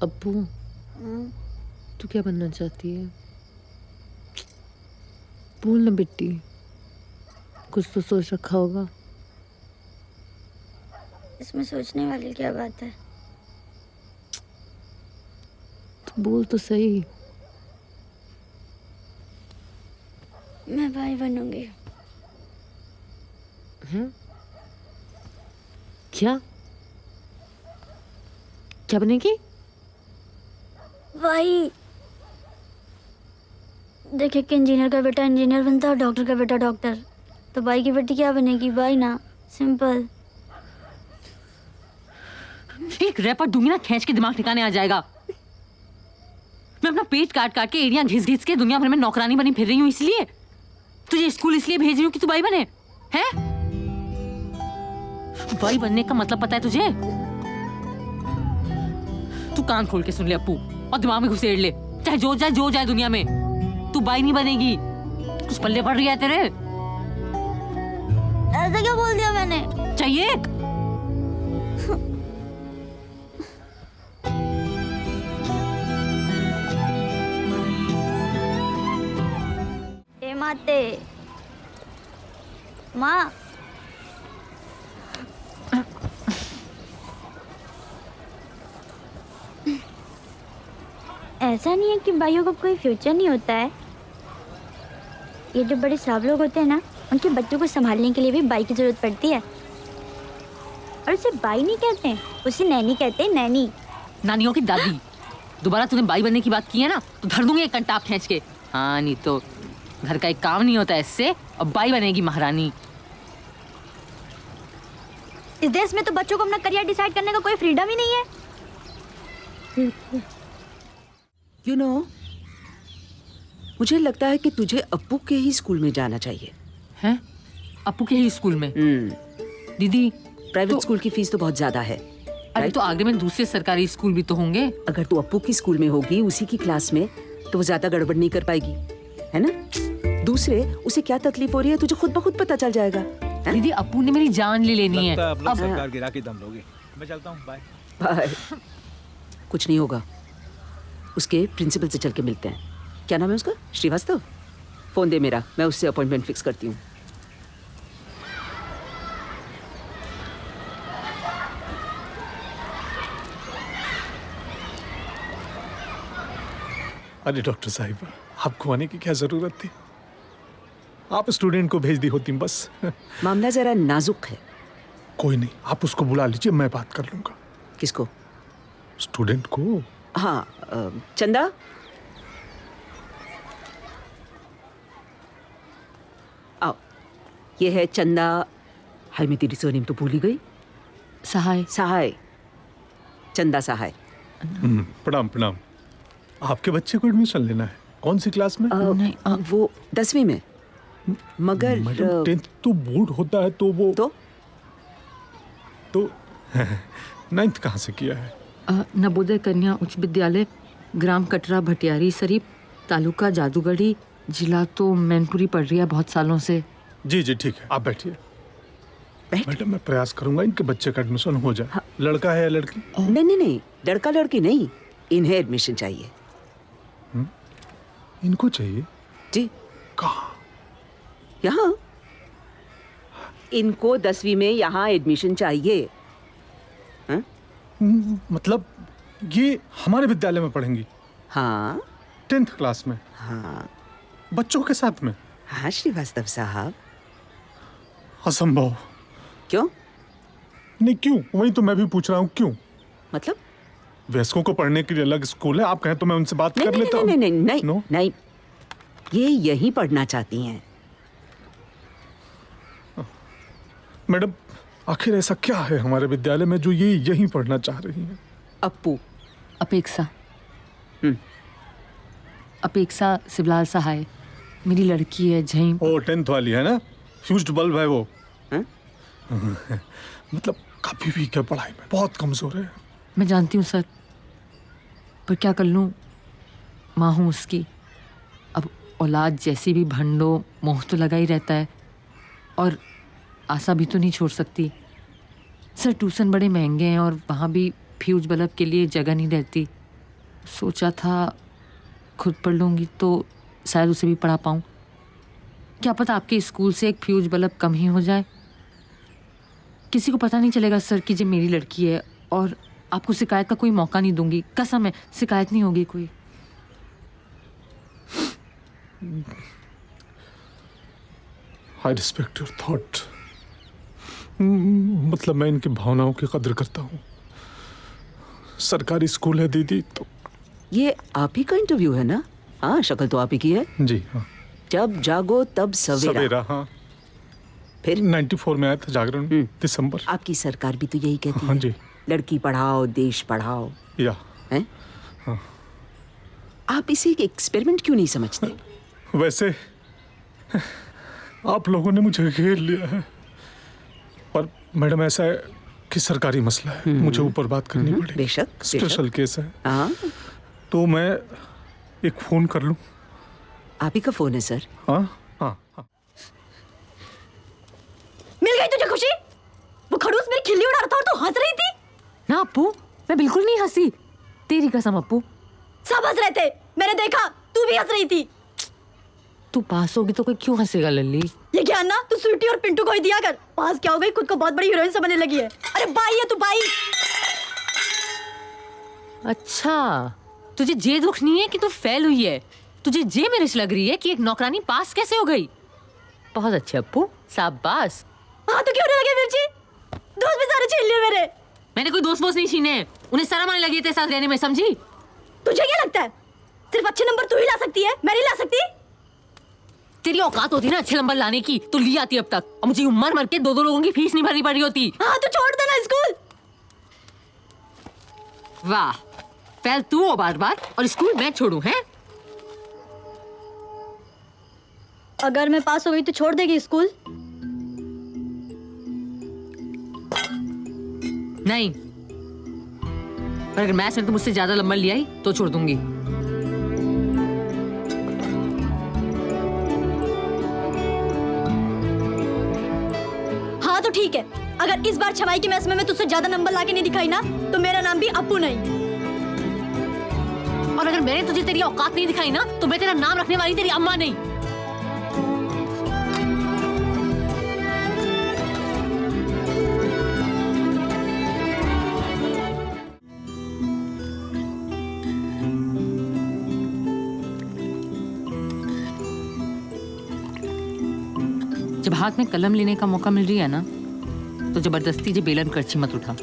अब्बू, तू क्या बनना चाहती है? बोल ना बेटी, कुछ तो सोच रखा होगा। इसमें सोचने वाली क्या बात है? तो बोल तो सही। मैं भाई बनूंगी। हैं? क्या क्या बनेगी? भाई देखे कि इंजीनियर का बेटा इंजीनियर बनता है और डॉक्टर का बेटा डॉक्टर, तो भाई की बेटी क्या बनेगी? भाई ना, सिंपल। एक रैपर दूंगी ना, खींच के दिमाग ठिकाने आ जाएगा। मैं अपना पेट काट काट के एड़ियां घिस घिस के दुनिया भर में नौकरानी बनी फिर रही हूँ। इसलिए तुझे स्कूल इसलिए भेज रही हूँ कि तू भाई बने। हैं? भाई बनने का मतलब पता है तुझे? तू कान खोल के सुन ले अप्पू, और दिमाग में घुसेड़ ले, चाहे जो जाए दुनिया में, तू भाई नहीं बनेगी। कुछ पल्ले पड़ रही है तेरे? ऐसा क्या बोल दिया मैंने? चाहिए एक? ए माते माँ, ऐसा नहीं है कि भाइयों का कोई फ्यूचर नहीं होता है। ये जो बड़े साहब लोग होते हैं ना, उनके बच्चों को संभालने के लिए भी बाई की जरूरत पड़ती है। और उसे बाई नहीं कहते, उसे नैनी कहते हैं, नैनी। नानियों की दादी। दोबारा तूने बाई बनने की बात की है ना, तो धर दूंगी एक कंटाप खींच के। हाँ, नहीं तो घर का एक काम नहीं होता इससे, और बाई बनेगी महारानी। इस देश में तो बच्चों को अपना करियर डिसाइड करने का कोई फ्रीडम ही नहीं है। You know, मुझे लगता है कि तुझे अप्पू के ही स्कूल में जाना चाहिए। हैं? अप्पू के ही स्कूल में? दीदी, प्राइवेट स्कूल की फीस तो बहुत ज्यादा है। अरे तो आगरे में दूसरे सरकारी स्कूल भी तो होंगे। अगर तू अप्पू की स्कूल में होगी, उसी की क्लास में, तो वो ज्यादा गड़बड़ नहीं कर पाएगी, है ना? दूसरे, उसे क्या तकलीफ हो रही है तुझे खुद ब खुद पता चल जाएगा। दीदी, अप्पू ने मेरी जान ले लेनी है। अब लोग सरकार गिरा के दम लोगे। मैं चलता हूँ, बाय। बाय। कुछ नहीं होगा, उसके प्रिंसिपल से चल के मिलते हैं। क्या नाम है उसका? श्रीवास्तव। फोन दे मेरा, मैं उससे अपॉइंटमेंट फिक्स करती हूँ। अरे डॉक्टर साहिबा, आपको आने की क्या जरूरत थी? आप स्टूडेंट को भेज दी होती बस। मामला जरा नाजुक है। कोई नहीं, आप उसको बुला लीजिए, मैं बात कर लूंगा। किसको? स्टूडेंट को। हाँ, चंदा। आओ, ये है चंदा। हाय, मैं तेरी सरनेम तो भूल ही गई। सहाय। सहाय, चंदा सहाय। प्रणाम प्रणाम। आपके बच्चे को एडमिशन लेना है? कौन सी क्लास में? नहीं, वो 10वीं में। मगर मैडम, 10th तो बोर्ड होता है, तो वो तो 9th कहाँ से किया है? नवोदय कन्या उच्च विद्यालय, ग्राम कटरा भटियारी शरीफ, तालुका जादूगढ़ी, जिला तो मैनपुरी पड़ रही है बहुत सालों से। जी जी ठीक है, आप बैठिए। मैडम, मैं प्रयास करूंगा इनके बच्चे का एडमिशन हो जाए। हाँ। लड़का है या लड़की? नहीं नहीं नहीं, लड़का लड़की नहीं, इन्हें एडमिशन चाहिए। इनको चाहिए? जी। कहाँ? यहाँ। इनको 10वीं में यहाँ एडमिशन चाहिए। हाँ? मतलब ये हमारे विद्यालय में पढ़ेंगी? हाँ। 10th क्लास में? हाँ। बच्चों के साथ में? हाँ श्रीवास्तव साहब। असंभव। क्यों? नहीं, क्यों? वही तो मैं भी पूछ रहा हूँ, क्यों? मतलब? वयस्कों को पढ़ने के लिए अलग स्कूल है, आप कहें तो मैं उनसे बात कर लेता हूँ। नहीं नहीं नहीं नो? नहीं, ये यहीं पढ़ना चाहती हैं। मैडम, आखिर ऐसा क्या है हमारे विद्यालय में जो ये यहीं पढ़ना चाह रही हैं? अप्पू। अपेक्षा। अपेक्षा शिवलाल सहाय, मेरी लड़की है जहीं। ओ, 10th वाली है ना? फ्यूज्ड बल्ब है वो। हाँ? मतलब कभी भी क्या, पढ़ाई में बहुत कमजोर है। मैं जानती हूँ सर, पर क्या कर लूँ, माँ हूँ उसकी। अब औलाद जैसी भी भंडो, मोह तो लगा ही रहता है, और आशा भी तो नहीं छोड़ सकती। सर ट्यूशन बड़े महंगे हैं और वहाँ भी फ्यूज बल्ब के लिए जगह नहीं रहती। सोचा था खुद पढ़ लूँगी तो शायद उसे भी पढ़ा पाऊँ। क्या पता आपके स्कूल से एक फ्यूज बल्ब कम ही हो जाए। किसी को पता नहीं चलेगा सर कि ये मेरी लड़की है, और आपको शिकायत का कोई मौका नहीं दूंगी। कसम है, शिकायत नहीं होगी कोई। I respect your thought. मतलब मैं इनकी भावनाओं की कदर करता हूँ। सरकारी स्कूल है दीदी तो। ये आप ही का इंटरव्यू है ना? हाँ, शक्ल तो आप ही की है। जी हाँ। जब जागो तब सवेरा। सवेरा, हाँ। फिर 94 में आया था जागरण, दिसंबर। आपकी सरकार भी तो यही कहती हाँ है। जी। लड़की पढ़ाओ, देश पढ़ाओ। या हैं? हाँ। आप इसे एक एक्सपेरिमेंट क्यों नहीं समझते? वैसे आप लोगों ने मुझे घेर लिया है, पर मैडम ऐसा है कि सरकारी मसला है, मुझे ऊपर बात करनी पड़ेगी। बेशक, स्पेशल केस है। हाँ, तो मैं एक फोन कर लूं? आप ही का फोन है सर। हाँ हाँ हाँ। मिल गई तुझे खुशी? वो खड़ूस मेरी खिल्ली उड़ा रहा था और तू हंस रही थी। ना अप्पू, मैं बिल्कुल नहीं हंसी। तेरी कसम अप्पू। सब हंस रहे थे, मैंने देखा। तू भी हंस रही थी। तू पास होगी तो कोई क्यों हंसेगा लल्ली? ये ज्ञान ना तू स्वीटी और पिंटू को ही दिया कर। पास क्या हो गई, खुद को बहुत बड़ी हीरोइन समझने लगी है। अरे बाई है तू, बाई। अच्छा, तुझे ये दुख नहीं है कि तू फेल हुई है। तुझे ये मेरिश लग रही है कि एक नौकरानी पास कैसे हो गई। बहुत अच्छे अप्पू, शाबाश। हाँ तो क्यों नहीं लगे मिर्ची? दोस्त भी सारे छीन लिए मेरे। मैंने कोई दोस्त नहीं छीने, उन्हें शर्म आने लगी है तेरे साथ रहने में, समझी? तुझे क्या लगता है सिर्फ अच्छे नंबर तू ही ला सकती है, मैं नहीं ला सकती? तेरी औकात होती ना अच्छे नंबर लाने की तो ली आती अब तक, और मुझे मर मर के दो लोगों की फीस नहीं भरनी पड़ रही होती। हाँ तो छोड़ देना स्कूल। वाह, फेल तू हो बार बार और स्कूल मैं छोड़ूं, हैं? अगर मैं पास हो गई तो छोड़ देगी स्कूल? नहीं, पर अगर मैथ्स में तुम मुझसे ज्यादा नंबर ले आई तो छोड़ दूंगी। हाँ तो ठीक है, अगर इस बार छमाई के मैथ्स में मैं तुझसे ज्यादा नंबर लाके नहीं दिखाई ना तो मेरा नाम भी अप्पू नहीं। और अगर मैंने तुझे तेरी औकात नहीं दिखाई ना तो मैं तेरा नाम रखने वाली तेरी अम्मा नहीं। जब हाथ में कलम लेने का मौका मिल रही है ना तो जबरदस्ती जे बेलन करछी मत उठा।